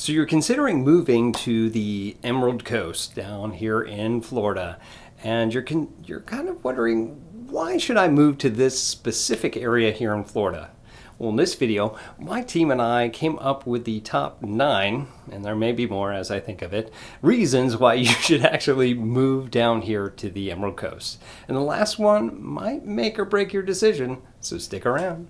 So you're considering moving to the Emerald Coast down here in Florida, and you're kind of wondering, why should I move to this specific area here in Florida? Well, in this video, my team and I came up with the top 9, and there may be more as I think of it, reasons why you should actually move down here to the Emerald Coast. And the last one might make or break your decision, so stick around.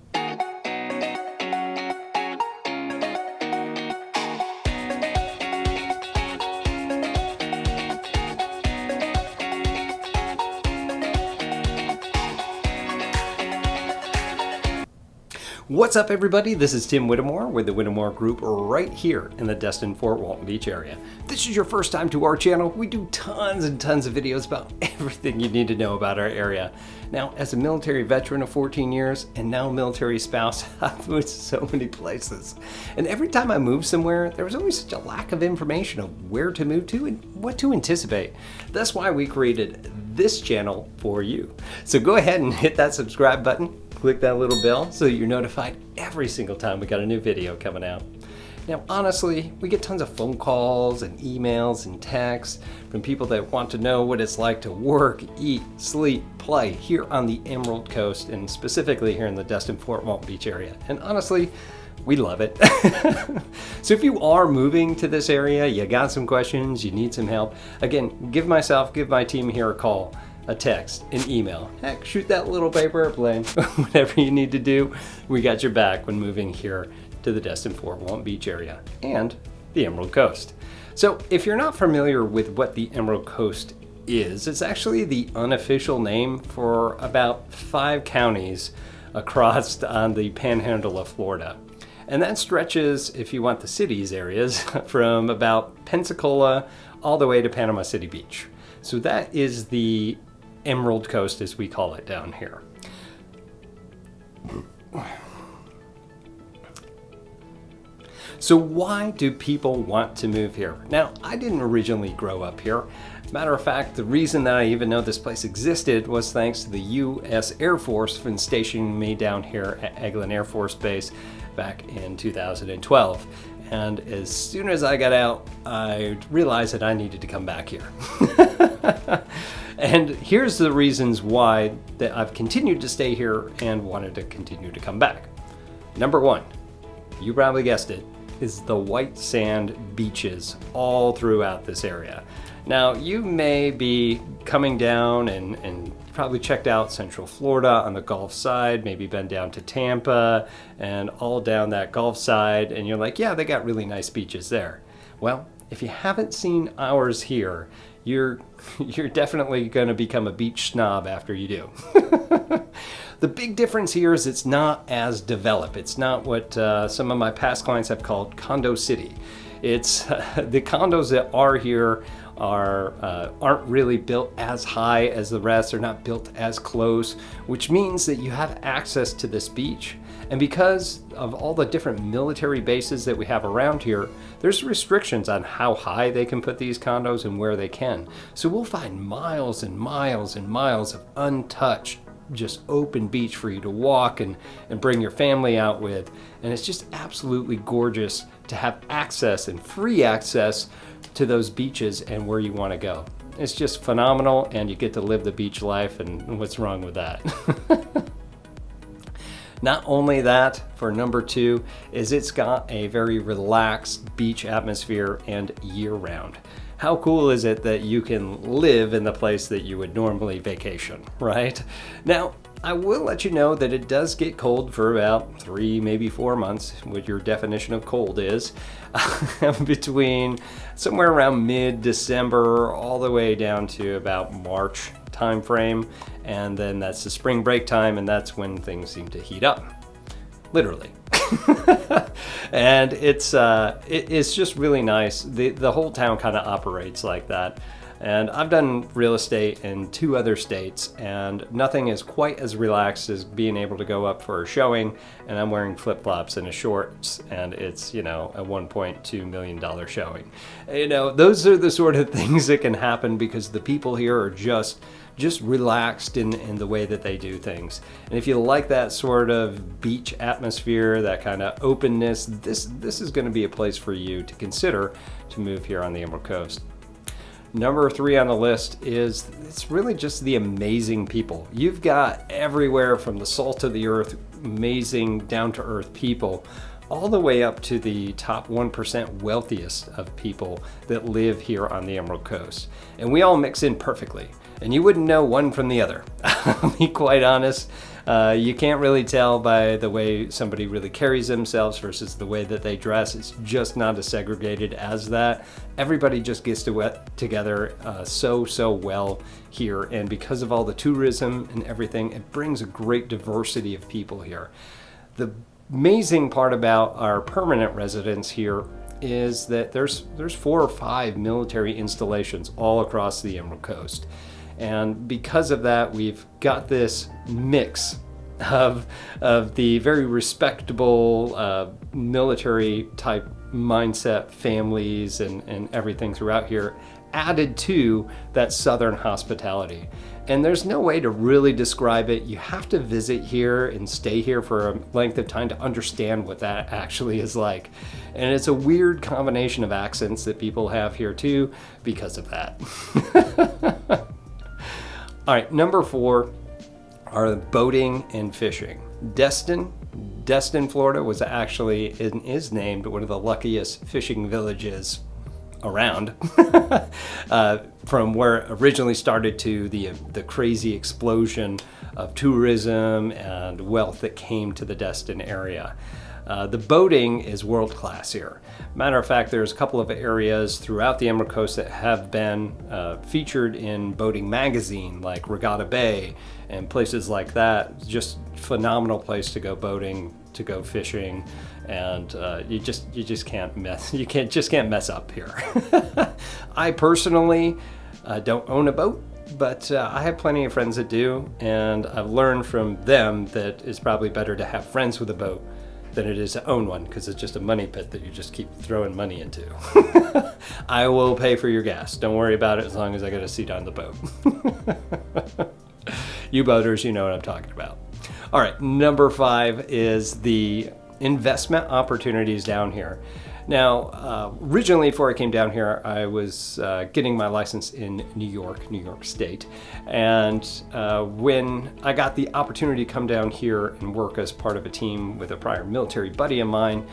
What's up, everybody? This is Tim Whittemore with the Whittemore Group right here in the Destin-Fort Walton Beach area. If this is your first time to our channel, we do tons and tons of videos about everything you need to know about our area. Now, as a military veteran of 14 years and now military spouse, I've moved so many places. And every time I move somewhere, there was always such a lack of information of where to move to and what to anticipate. That's why we created this channel for you. So go ahead and hit that subscribe button. Click that little bell so that you're notified every single time we got a new video coming out. Now, honestly, we get tons of phone calls and emails and texts from people that want to know what it's like to work, eat, sleep, play here on the Emerald Coast, and specifically here in the Destin-Fort Walton Beach area. And honestly, we love it. So if you are moving to this area, you got some questions, you need some help, again, give my team here a call, a text, an email. Heck, shoot that little paper airplane. Whatever you need to do, we got your back when moving here to the Destin-Fort Walton Beach area and the Emerald Coast. So if you're not familiar with what the Emerald Coast is, it's actually the unofficial name for about 5 counties across on the panhandle of Florida. And that stretches, if you want the cities areas, from about Pensacola all the way to Panama City Beach. So that is the Emerald Coast, as we call it down here. So why do people want to move here? Now, I didn't originally grow up here. Matter of fact, the reason that I even know this place existed was thanks to the U.S. Air Force from stationing me down here at Eglin Air Force Base back in 2012. And as soon as I got out, I realized that I needed to come back here. And here's the reasons why that I've continued to stay here and wanted to continue to come back. Number 1, you probably guessed it, is the white sand beaches all throughout this area. Now, you may be coming down and probably checked out Central Florida on the Gulf side, maybe been down to Tampa and all down that Gulf side, and you're like, yeah, they got really nice beaches there. Well, if you haven't seen ours here, you're definitely going to become a beach snob after you do. The big difference here is it's not as developed. It's not what some of my past clients have called condo city. It's the condos that are here aren't really built as high as the rest. They're not built as close, which means that you have access to this beach. And because of all the different military bases that we have around here, there's restrictions on how high they can put these condos and where they can. So we'll find miles and miles and miles of untouched, just open beach for you to walk and bring your family out with. And it's just absolutely gorgeous to have access and free access to those beaches and where you want to go. It's just phenomenal, and you get to live the beach life, and what's wrong with that? Not only that, for number 2, is it's got a very relaxed beach atmosphere and year-round. How cool is it that you can live in the place that you would normally vacation, right? Now, I will let you know that it does get cold for about 3, maybe 4 months, what your definition of cold is, between somewhere around mid-December all the way down to about March time frame, and then that's the spring break time, and that's when things seem to heat up, literally. And it's just really nice. The whole town kind of operates like that. And I've done real estate in 2 other states, and nothing is quite as relaxed as being able to go up for a showing, and I'm wearing flip-flops and a shorts, and it's, a $1.2 million showing. Those are the sort of things that can happen because the people here are just just relaxed in the way that they do things. And if you like that sort of beach atmosphere, that kind of openness, this is going to be a place for you to consider to move here on the Emerald Coast. Number 3 on the list is, it's really just the amazing people. You've got everywhere from the salt of the earth, amazing down-to-earth people, all the way up to the top 1% wealthiest of people that live here on the Emerald Coast. And we all mix in perfectly. And you wouldn't know one from the other. I'll be quite honest. You can't really tell by the way somebody really carries themselves versus the way that they dress. It's just not as segregated as that. Everybody just gets together so well here. And because of all the tourism and everything, it brings a great diversity of people here. The amazing part about our permanent residents here is that there's 4 or 5 military installations all across the Emerald Coast. And because of that, we've got this mix of the very respectable military type mindset families and everything throughout here, added to that southern hospitality. And there's no way to really describe it. You have to visit here and stay here for a length of time to understand what that actually is like. And it's a weird combination of accents that people have here too because of that. All right, number 4 are boating and fishing. Destin, Florida was actually and is named one of the luckiest fishing villages around from where it originally started to the crazy explosion of tourism and wealth that came to the Destin area. The boating is world class here. Matter of fact, there's a couple of areas throughout the Emerald Coast that have been featured in boating magazine, like Regatta Bay and places like that. Just phenomenal place to go boating, to go fishing, and you just can't mess up here. I personally don't own a boat, but I have plenty of friends that do, and I've learned from them that it's probably better to have friends with a boat than it is to own one, because it's just a money pit that you just keep throwing money into. I will pay for your gas. Don't worry about it as long as I get a seat on the boat. You boaters, you know what I'm talking about. All right, number 5 is the investment opportunities down here. Now, originally before I came down here, I was getting my license in New York State. And when I got the opportunity to come down here and work as part of a team with a prior military buddy of mine,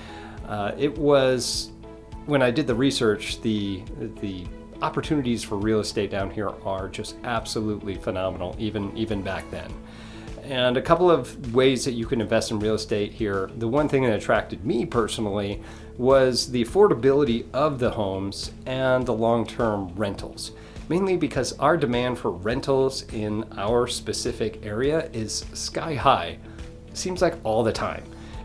it was, when I did the research, the opportunities for real estate down here are just absolutely phenomenal, even back then. And a couple of ways that you can invest in real estate here. The one thing that attracted me personally was the affordability of the homes and the long-term rentals. Mainly because our demand for rentals in our specific area is sky high. It seems like all the time.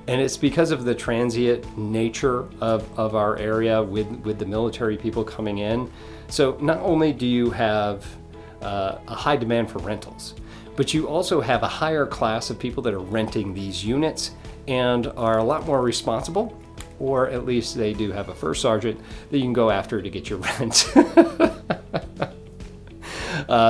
And it's because of the transient nature of our area with the military people coming in. So not only do you have a high demand for rentals, but you also have a higher class of people that are renting these units and are a lot more responsible, or at least they do have a first sergeant that you can go after to get your rent.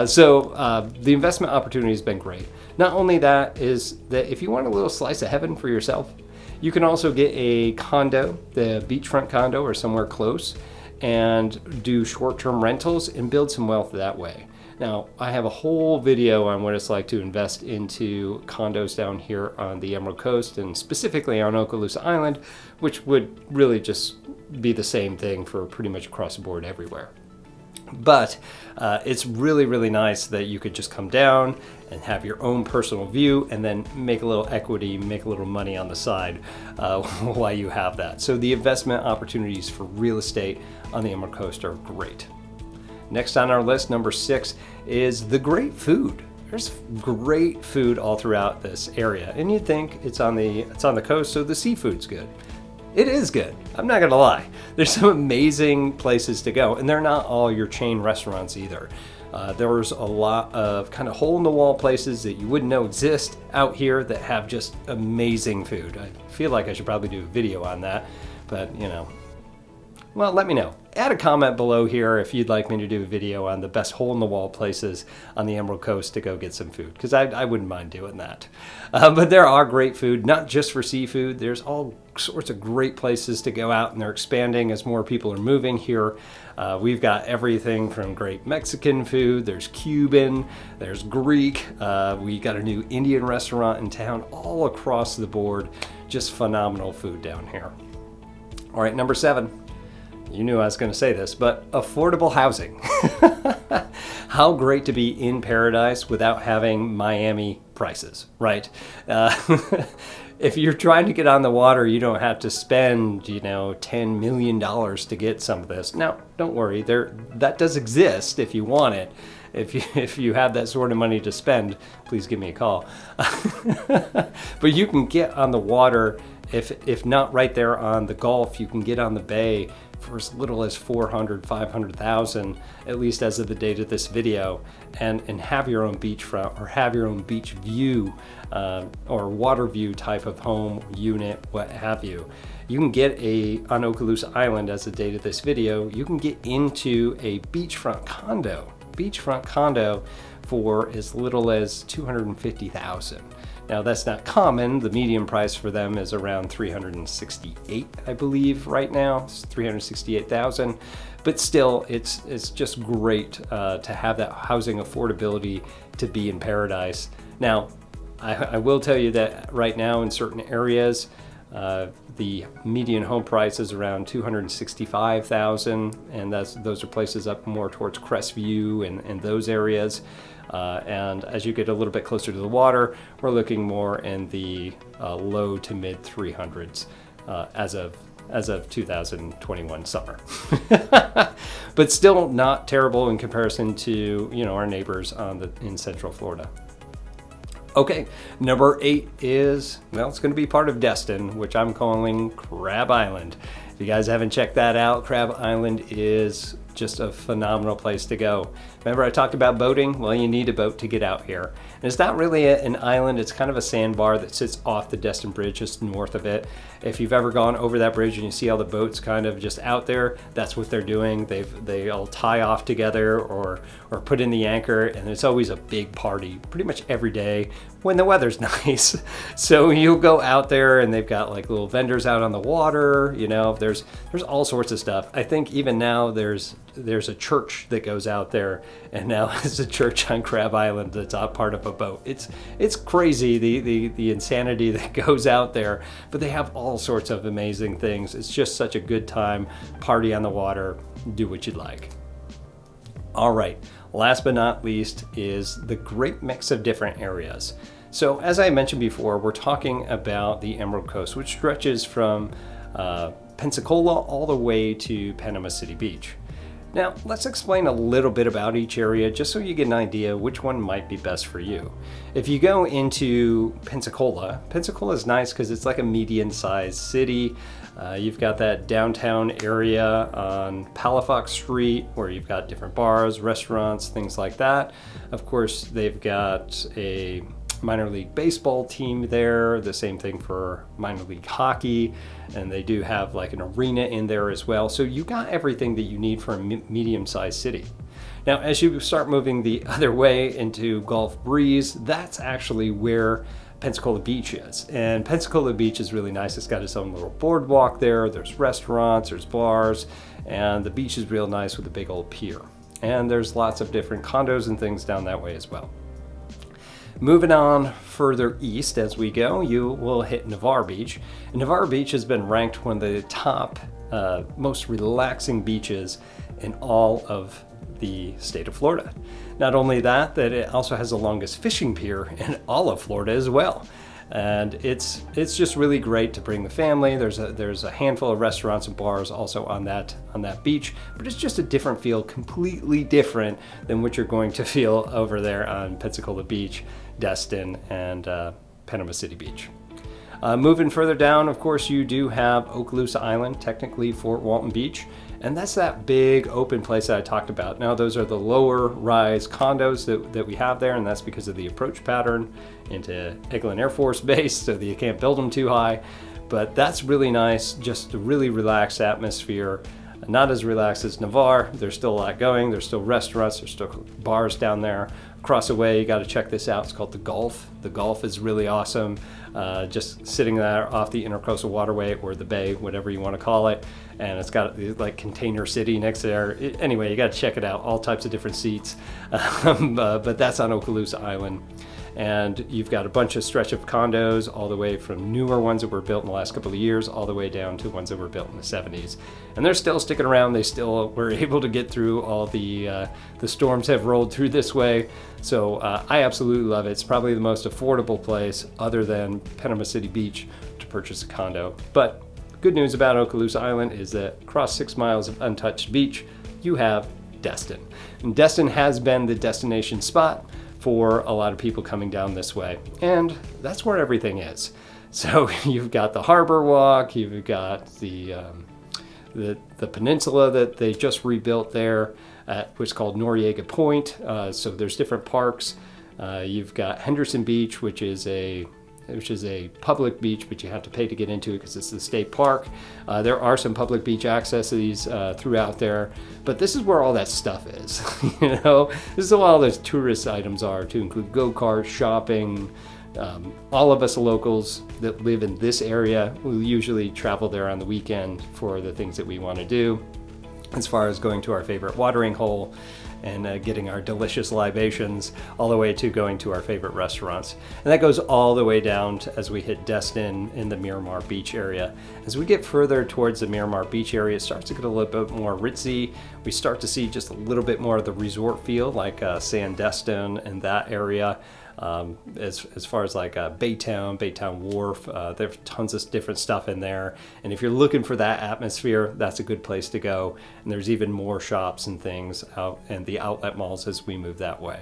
So the investment opportunity has been great. Not only that, is that if you want a little slice of heaven for yourself, you can also get a condo, the beachfront condo or somewhere close, and do short-term rentals and build some wealth that way. Now, I have a whole video on what it's like to invest into condos down here on the Emerald Coast and specifically on Okaloosa Island, which would really just be the same thing for pretty much across the board everywhere. But it's really, really nice that you could just come down and have your own personal view and then make a little equity, make a little money on the side while you have that. So the investment opportunities for real estate on the Emerald Coast are great. Next on our list, number 6, is the great food. There's great food all throughout this area, and you'd think it's on the coast, so the seafood's good. It is good. I'm not gonna lie. There's some amazing places to go, and they're not all your chain restaurants either. There's a lot of kind of hole-in-the-wall places that you wouldn't know exist out here that have just amazing food. I feel like I should probably do a video on that, but you know. Well, let me know. add a comment below here if you'd like me to do a video on the best hole-in-the-wall places on the Emerald Coast to go get some food, because I wouldn't mind doing that. But there are great food, not just for seafood. There's all sorts of great places to go out, and they're expanding as more people are moving here. We've got everything from great Mexican food, there's Cuban, there's Greek, we got a new Indian restaurant in town, all across the board. Just phenomenal food down here. All right, number 7. You knew I was going to say this, but affordable housing. How great to be in paradise without having Miami prices, right? If you're trying to get on the water, you don't have to spend, $10 million to get some of this. Now, don't worry, that does exist if you want it. If you have that sort of money to spend, please give me a call. But you can get on the water, if not right there on the Gulf, you can get on the bay for as little as $400,000, $500,000, at least as of the date of this video, and have your own beachfront or have your own beach view or water view type of home unit, what have you. You can get on Okaloosa Island, as the date of this video, you can get into a beachfront condo for as little as $250,000. Now that's not common. The median price for them is around $368,000, I believe, right now. It's $368,000, but still, it's just great to have that housing affordability to be in paradise. Now, I will tell you that right now in certain areas, the median home price is around $265,000, and those are places up more towards Crestview and those areas. And as you get a little bit closer to the water, we're looking more in the low to mid 300s as of 2021 summer. But still not terrible in comparison to our neighbors in Central Florida. Okay, number 8 is, it's going to be part of Destin, which I'm calling Crab Island. If you guys haven't checked that out, Crab Island is just a phenomenal place to go. Remember I talked about boating? Well, you need a boat to get out here. And it's not really an island, it's kind of a sandbar that sits off the Destin Bridge, just north of it. If you've ever gone over that bridge and you see all the boats kind of just out there, that's what they're doing. They all tie off together or put in the anchor, and it's always a big party pretty much every day when the weather's nice. So you'll go out there and they've got like little vendors out on the water, there's all sorts of stuff. I think even now there's a church that goes out there, and now it's a church on Crab Island that's not part of a boat. It's crazy, the insanity that goes out there, but they have all sorts of amazing things. It's just such a good time. Party on the water, do what you'd like. All right, last but not least is the great mix of different areas. So as I mentioned before, we're talking about the Emerald Coast, which stretches from Pensacola all the way to Panama City Beach. Now, let's explain a little bit about each area just so you get an idea which one might be best for you. If you go into Pensacola is nice because it's like a medium-sized city. You've got that downtown area on Palafox Street where you've got different bars, restaurants, things like that. Of course, they've got a minor league baseball team there, the same thing for minor league hockey, and they do have like an arena in there as well. So you got everything that you need for a medium-sized city. Now, as you start moving the other way into Gulf Breeze, that's actually where Pensacola Beach is. And Pensacola Beach is really nice. It's got its own little boardwalk there. There's restaurants, there's bars, and the beach is real nice with a big old pier. And there's lots of different condos and things down that way as well. Moving on further east as we go, you will hit Navarre Beach. And Navarre Beach has been ranked one of the top, most relaxing beaches in all of the state of Florida. Not only that it also has the longest fishing pier in all of Florida as well. And it's just really great to bring the family. There's a handful of restaurants and bars also on that beach, but it's just a different feel, completely different than what you're going to feel over there on Pensacola Beach, Destin, and Panama City Beach. Moving further down, of course, you do have Okaloosa Island, technically Fort Walton Beach, and that's that big open place that I talked about. Now, those are the lower rise condos that we have there, and that's because of the approach pattern into Eglin Air Force Base, so that you can't build them too high. But that's really nice, just a really relaxed atmosphere. Not as relaxed as Navarre. There's still a lot going. There's still restaurants. There's still bars down there. Across the way, you got to check this out. It's called the Gulf. The Gulf is really awesome. Just sitting there off the Intercoastal Waterway or the bay, whatever you want to call it. And it's got like Container City next there. Anyway, you got to check it out. All types of different seats. But that's on Okaloosa Island. And you've got a bunch of stretch of condos, all the way from newer ones that were built in the last couple of years, all the way down to ones that were built in the 70s. And they're still sticking around. They still were able to get through all the storms have rolled through this way. So I absolutely love it. It's probably the most affordable place other than Panama City Beach to purchase a condo. But good news about Okaloosa Island is that across 6 miles of untouched beach, you have Destin. And Destin has been the destination spot for a lot of people coming down this way. And that's where everything is. So you've got the Harbor Walk, you've got the peninsula that they just rebuilt there, which is called Noriega Point. So there's different parks. You've got Henderson Beach, which is a public beach, but you have to pay to get into it because it's the state park. There are some public beach accesses throughout there, but this is where all that stuff is. This is where all those tourist items are, to include go-karts, shopping. All of us locals that live in this area will usually travel there on the weekend for the things that we want to do, as far as going to our favorite watering hole and getting our delicious libations, all the way to going to our favorite restaurants. And that goes all the way down to, as we hit Destin in the Miramar Beach area. As we get further towards the Miramar Beach area, it starts to get a little bit more ritzy. We start to see just a little bit more of the resort feel, like Sandestin and that area. As far as like Baytown Wharf, there's tons of different stuff in there. And if you're looking for that atmosphere, that's a good place to go. And there's even more shops and things out and the outlet malls as we move that way.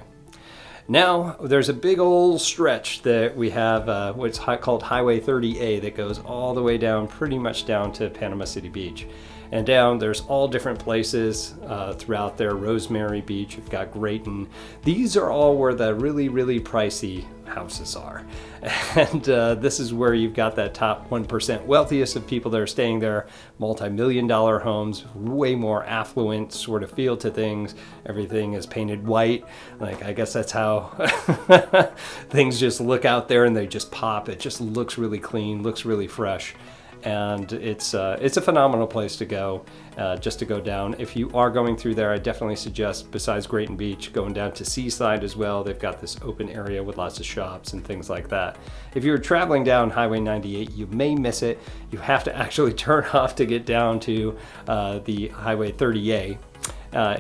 Now, there's a big old stretch that we have, what's called Highway 30A, that goes all the way down, pretty much down to Panama City Beach. And down, there's all different places throughout there. Rosemary Beach, you've got Grayton. These are all where the really, really pricey houses are. And this is where you've got that top 1% wealthiest of people that are staying there. Multi-million-dollar homes, way more affluent sort of feel to things. Everything is painted white. Like, I guess that's how things just look out there, and they just pop. It just looks really clean, looks really fresh. And it's a phenomenal place to go, just to go down. If you are going through there, I definitely suggest, besides Grayton Beach, going down to Seaside as well. They've got this open area with lots of shops and things like that. If you're traveling down Highway 98, you may miss it. You have to actually turn off to get down to the Highway 30A.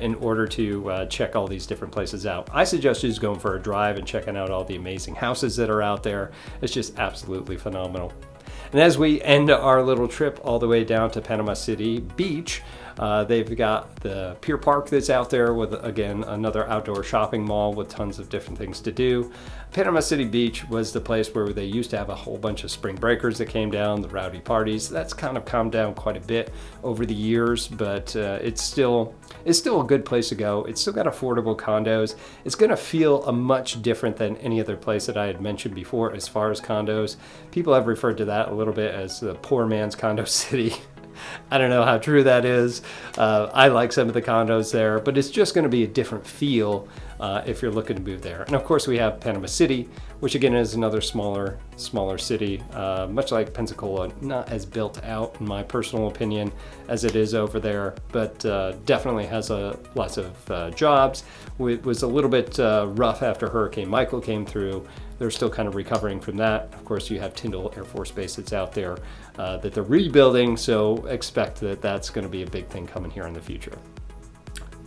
In order to check all these different places out. I suggest just going for a drive and checking out all the amazing houses that are out there. It's just absolutely phenomenal. And as we end our little trip all the way down to Panama City Beach, they've got the Pier Park that's out there with, again, another outdoor shopping mall with tons of different things to do. Panama City Beach was the place where they used to have a whole bunch of spring breakers that came down, the rowdy parties. That's kind of calmed down quite a bit over the years, but it's still a good place to go. It's still got affordable condos. It's going to feel a much different than any other place that I had mentioned before as far as condos. People have referred to that a little bit as the poor man's condo city. I don't know how true that is. I like some of the condos there, but it's just going to be a different feel if you're looking to move there. And of course we have Panama City, which again is another smaller city, much like Pensacola, not as built out in my personal opinion as it is over there, but definitely has lots of jobs. It was a little bit rough after Hurricane Michael came through. They're still kind of recovering from that. Of course, you have Tyndall Air Force Base that's out there that they're rebuilding, so expect that that's going to be a big thing coming here in the future.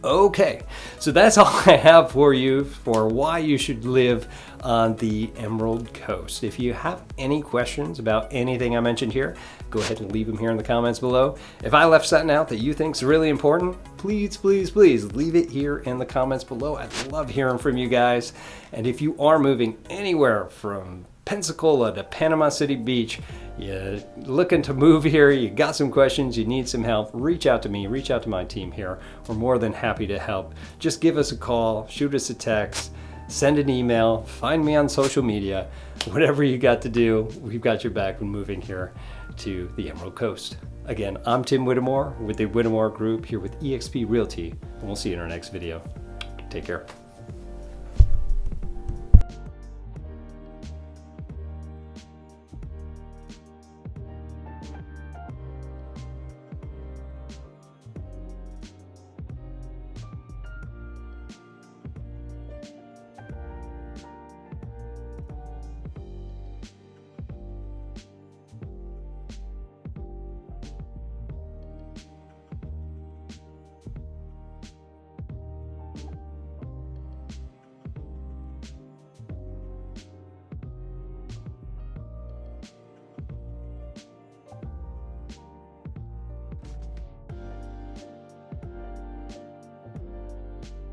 Okay, so that's all I have for you for why you should live on the Emerald Coast. If you have any questions about anything I mentioned here, go ahead and leave them here in the comments below. If I left something out that you think is really important, please leave it here in the comments below. I'd love hearing from you guys. And if you are moving anywhere from Pensacola to Panama City Beach, you're looking to move here, you got some questions, you need some help, reach out to me, reach out to my team here. We're more than happy to help. Just give us a call, shoot us a text, send an email, find me on social media, whatever you got to do, we've got your back when moving here to the Emerald Coast. Again, I'm Tim Whittemore with the Whittemore Group here with eXp Realty, and we'll see you in our next video. Take care.